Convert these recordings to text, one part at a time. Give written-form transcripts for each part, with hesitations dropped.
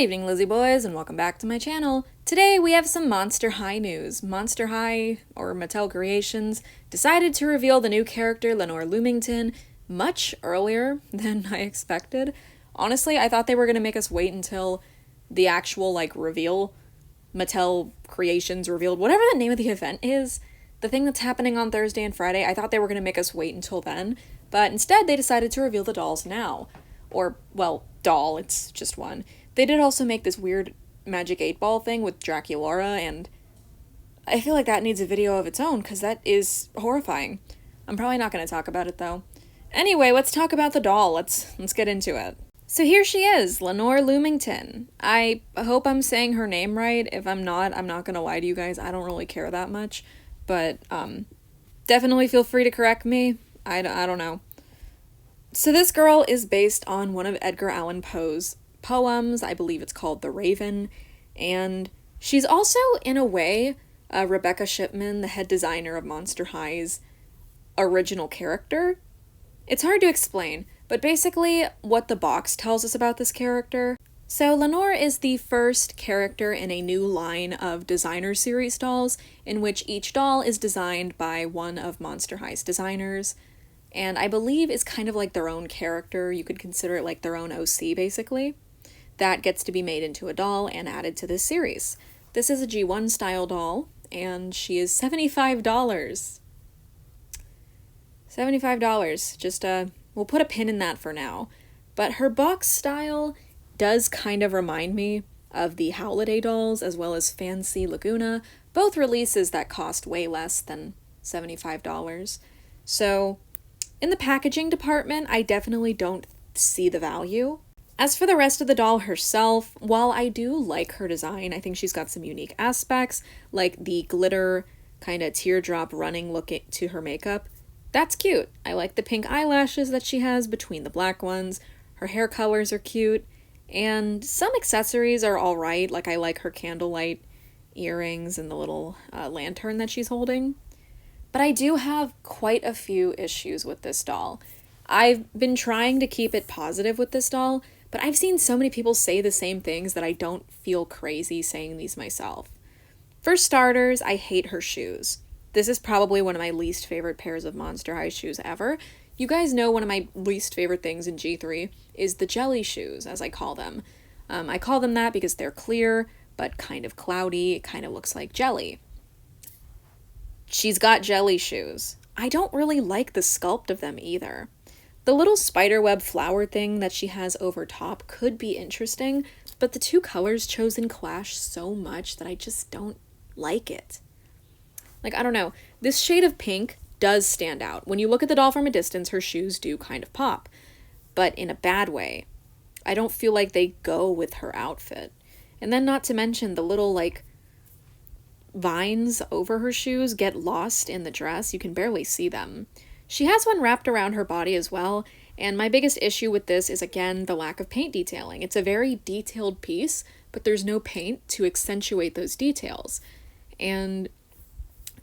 evening, Lizzie boys, and welcome back to my channel. Today we have some Monster High news. Monster High, or Mattel Creations, decided to reveal the new character Lenore Loomington much earlier than I expected. Honestly, I thought they were going to make us wait until the actual, reveal. Mattel Creations revealed whatever the name of the event is. The thing that's happening on Thursday and Friday, I thought they were going to make us wait until then, but instead they decided to reveal the dolls now. Or, well, doll, it's just one. They did also make this weird Magic 8 Ball thing with Draculaura, and I feel like that needs a video of its own, because that is horrifying. I'm probably not going to talk about it, though. Anyway, let's talk about the doll. Let's get into it. So here she is, Lenore Loomington. I hope I'm saying her name right. If I'm not going to lie to you guys. I don't really care that much, but definitely feel free to correct me. I don't know. So this girl is based on one of Edgar Allan Poe's poems. I believe it's called The Raven, and she's also, in a way, Rebecca Shipman, the head designer of Monster High's original character. It's hard to explain, but basically what the box tells us about this character. So Lenore is the first character in a new line of designer series dolls, in which each doll is designed by one of Monster High's designers, and I believe is kind of like their own character. You could consider it like their own OC, basically. That gets to be made into a doll and added to this series. This is a G1 style doll, and she is $75. $75. Just, we'll put a pin in that for now. But her box style does kind of remind me of the Holiday dolls, as well as Fancy Laguna, both releases that cost way less than $75. So, in the packaging department, I definitely don't see the value. As for the rest of the doll herself, while I do like her design, I think she's got some unique aspects, like the glitter kind of teardrop running look to her makeup. That's cute. I like the pink eyelashes that she has between the black ones. Her hair colors are cute, and some accessories are alright, like I like her candlelight earrings and the little lantern that she's holding. But I do have quite a few issues with this doll. I've been trying to keep it positive with this doll, but I've seen so many people say the same things that I don't feel crazy saying these myself. For starters, I hate her shoes. This is probably one of my least favorite pairs of Monster High shoes ever. You guys know one of my least favorite things in G3 is the jelly shoes, as I call them. I call them that because they're clear, but kind of cloudy. It kind of looks like jelly. She's got jelly shoes. I don't really like the sculpt of them either. The little spiderweb flower thing that she has over top could be interesting, but the two colors chosen clash so much that I just don't like it. I don't know. This shade of pink does stand out. When you look at the doll from a distance, her shoes do kind of pop, but in a bad way. I don't feel like they go with her outfit. And then not to mention the little, vines over her shoes get lost in the dress. You can barely see them. She has one wrapped around her body as well, and my biggest issue with this is, again, the lack of paint detailing. It's a very detailed piece, but there's no paint to accentuate those details. And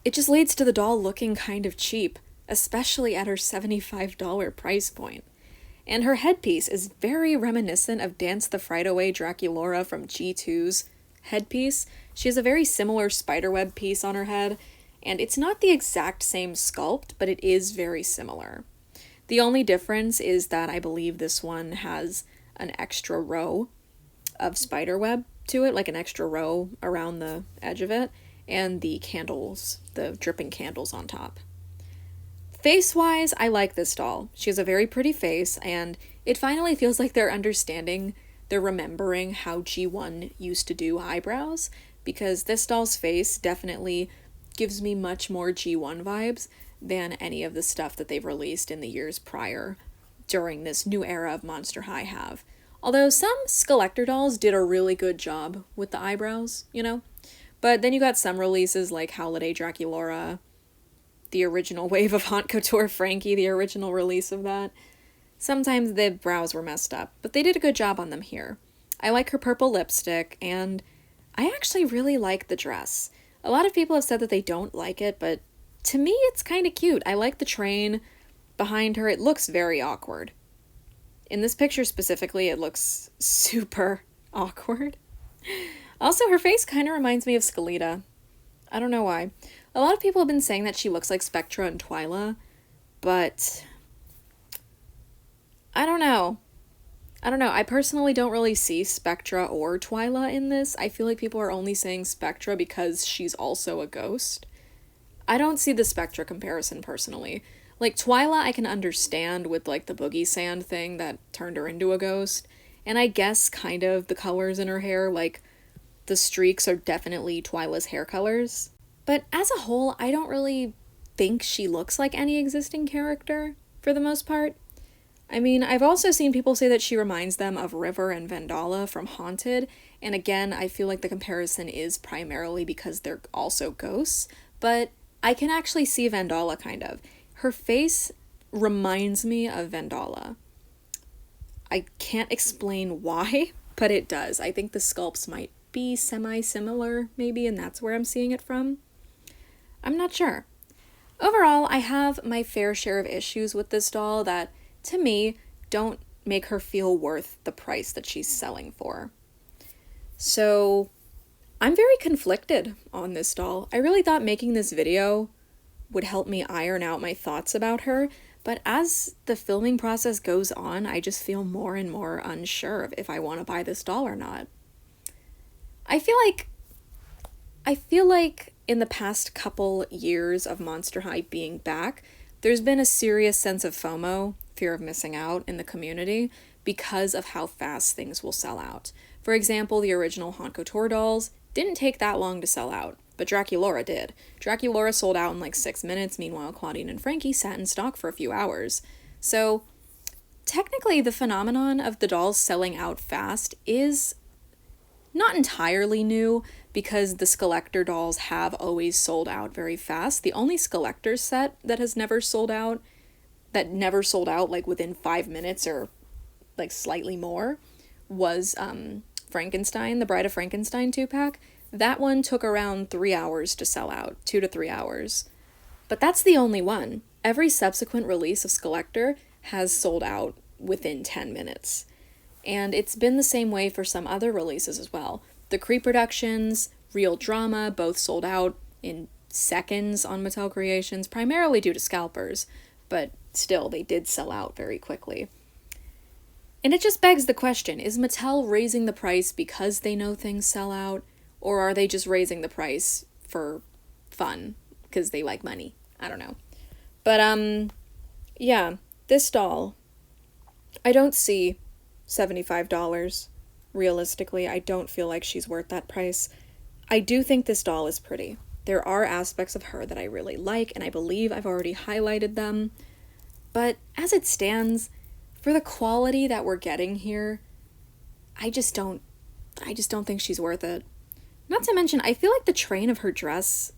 it just leads to the doll looking kind of cheap, especially at her $75 price point. And her headpiece is very reminiscent of Dance the Fright Away Draculaura from G2's headpiece. She has a very similar spiderweb piece on her head, and it's not the exact same sculpt, but it is very similar. The only difference is that I believe this one has an extra row of spiderweb to it, like an extra row around the edge of it, and the candles, the dripping candles on top. Face-wise, I like this doll. She has a very pretty face, and it finally feels like they're remembering how G1 used to do eyebrows, because this doll's face definitely gives me much more G1 vibes than any of the stuff that they've released in the years prior during this new era of Monster High have. Although some Skeletor dolls did a really good job with the eyebrows, But then you got some releases like Holiday Draculaura, the original wave of Haute Couture Frankie, the original release of that. Sometimes the brows were messed up, but they did a good job on them here. I like her purple lipstick, and I actually really like the dress. A lot of people have said that they don't like it, but to me it's kind of cute. I like the train behind her. It looks very awkward. In this picture specifically, it looks super Awkward. Also, her face kind of reminds me of Skeleta. I don't know why. A lot of people have been saying that she looks like Spectra and Twyla, but I don't know. I personally don't really see Spectra or Twyla in this. I feel like people are only saying Spectra because she's also a ghost. I don't see the Spectra comparison personally. Like, Twyla I can understand with, like, the boogie sand thing that turned her into a ghost. And I guess kind of the colors in her hair, like, the streaks are definitely Twyla's hair colors. But as a whole, I don't really think she looks like any existing character, for the most part. I mean, I've also seen people say that she reminds them of River and Vendala from Haunted, and again, I feel like the comparison is primarily because they're also ghosts, but I can actually see Vendala kind of. Her face reminds me of Vendala. I can't explain why, but it does. I think the sculpts might be semi-similar, maybe, and that's where I'm seeing it from. I'm not sure. Overall, I have my fair share of issues with this doll that, to me, don't make her feel worth the price that she's selling for. So, I'm very conflicted on this doll. I really thought making this video would help me iron out my thoughts about her, but as the filming process goes on, I just feel more and more unsure of if I want to buy this doll or not. I feel like in the past couple years of Monster High being back, there's been a serious sense of FOMO, fear of missing out, in the community because of how fast things will sell out. For example, the original Haunt Couture dolls didn't take that long to sell out, but Draculaura did. Draculaura sold out in like 6 minutes, meanwhile Claudine and Frankie sat in stock for a few hours. So, technically the phenomenon of the dolls selling out fast is not entirely new, because the Skeletor dolls have always sold out very fast. The only Skeletor set that never sold out like within 5 minutes or like slightly more, was Frankenstein, the Bride of Frankenstein 2-pack. That one took around 3 hours to sell out, 2 to 3 hours. But that's the only one. Every subsequent release of Skeletor has sold out within 10 minutes. And it's been the same way for some other releases as well. The Cree Productions, Real Drama, both sold out in seconds on Mattel Creations, primarily due to scalpers, but still, they did sell out very quickly. And it just begs the question, is Mattel raising the price because they know things sell out, or are they just raising the price for fun, because they like money? I don't know. But, yeah, this doll, I don't see $75. Realistically, I don't feel like she's worth that price. I do think this doll is pretty. There are aspects of her that I really like, and I believe I've already highlighted them. But as it stands, for the quality that we're getting here, I just don't think she's worth it. Not to mention, I feel like the train of her dress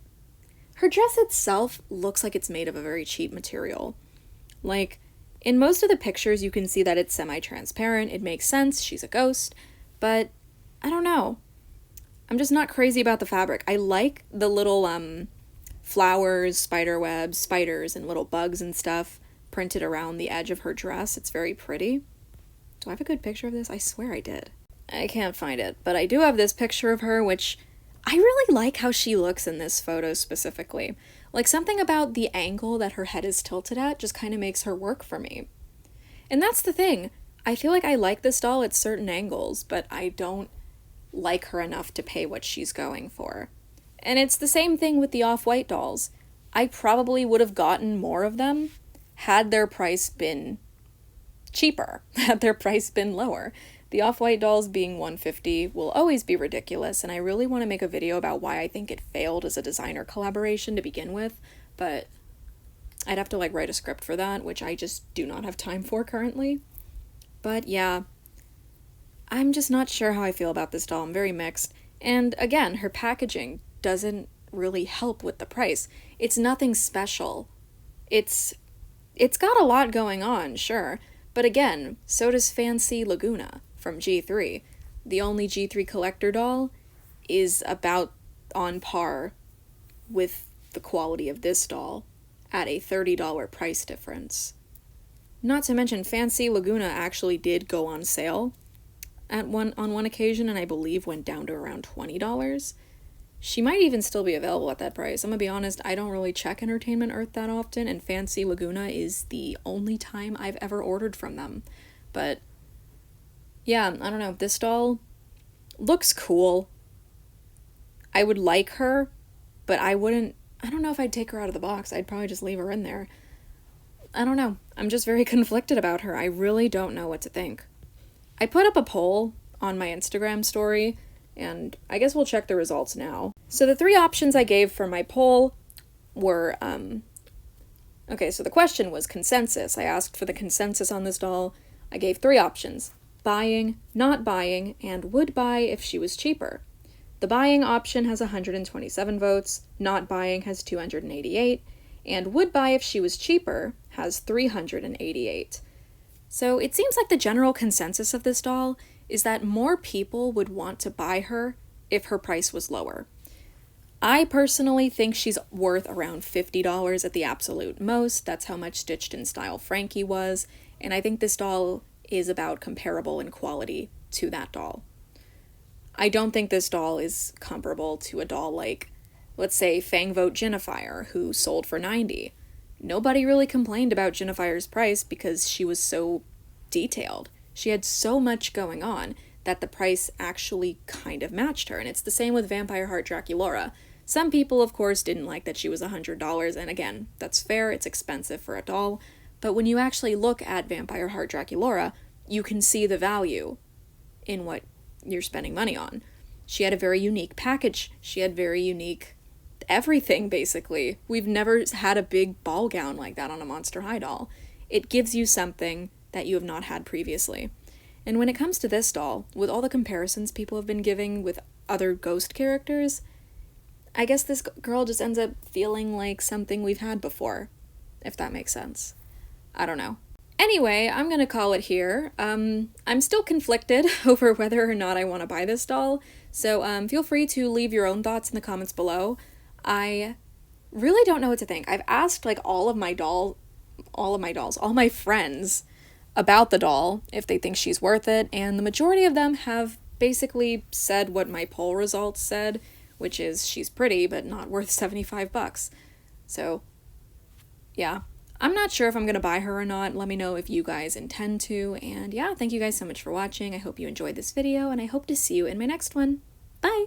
itself looks like it's made of a very cheap material. Like, in most of the pictures, you can see that it's semi-transparent. It makes sense. She's a ghost. But, I don't know. I'm just not crazy about the fabric. I like the little, flowers, spider webs, spiders, and little bugs and stuff printed around the edge of her dress. It's very pretty. Do I have a good picture of this? I swear I did. I can't find it. But I do have this picture of her, which I really like how she looks in this photo specifically. Like, something about the angle that her head is tilted at just kind of makes her work for me. And that's the thing. I feel like I like this doll at certain angles, but I don't like her enough to pay what she's going for. And it's the same thing with the Off-White dolls. I probably would have gotten more of them had their price been cheaper, had their price been lower. The Off-White dolls being $150 will always be ridiculous, and I really want to make a video about why I think it failed as a designer collaboration to begin with, but I'd have to write a script for that, which I just do not have time for currently. But yeah, I'm just not sure how I feel about this doll. I'm very mixed. And again, her packaging doesn't really help with the price. It's nothing special. It's got a lot going on, sure, but again, so does Fancy Laguna from G3. The only G3 collector doll is about on par with the quality of this doll at a $30 price difference. Not to mention, Fancy Laguna actually did go on sale on one occasion, and I believe went down to around $20. She might even still be available at that price. I'm gonna be honest, I don't really check Entertainment Earth that often, and Fancy Laguna is the only time I've ever ordered from them. But yeah, I don't know. This doll looks cool. I would like her, but I don't know if I'd take her out of the box. I'd probably just leave her in there. I don't know. I'm just very conflicted about her. I really don't know what to think. I put up a poll on my Instagram story, and I guess we'll check the results now. So the 3 options I gave for my poll were, okay, so the question was consensus. I asked for the consensus on this doll. I gave 3 options: buying, not buying, and would buy if she was cheaper. The buying option has 127 votes, not buying has 288, and would buy if she was cheaper has 388. So it seems like the general consensus of this doll is that more people would want to buy her if her price was lower. I personally think she's worth around $50 at the absolute most. That's how much Stitched in Style Frankie was, and I think this doll is about comparable in quality to that doll. I don't think this doll is comparable to a doll like, let's say, Fangvote Jinnifier, who sold for $90. Nobody really complained about Jinnifier's price because she was so detailed. She had so much going on that the price actually kind of matched her. And it's the same with Vampire Heart Draculaura. Some people, of course, didn't like that she was $100, and again, that's fair, it's expensive for a doll. But when you actually look at Vampire Heart Draculaura, you can see the value in what you're spending money on. She had a very unique package. She had very unique everything, basically. We've never had a big ball gown like that on a Monster High doll. It gives you something that you have not had previously. And when it comes to this doll, with all the comparisons people have been giving with other ghost characters, I guess this girl just ends up feeling like something we've had before, if that makes sense. I don't know. Anyway, I'm gonna call it here. I'm still conflicted over whether or not I want to buy this doll, so feel free to leave your own thoughts in the comments below. I really don't know what to think. I've asked like all my friends about the doll, if they think she's worth it, and the majority of them have basically said what my poll results said, which is she's pretty but not worth $75. So yeah. I'm not sure if I'm going to buy her or not. Let me know if you guys intend to. And yeah, thank you guys so much for watching. I hope you enjoyed this video, and I hope to see you in my next one. Bye!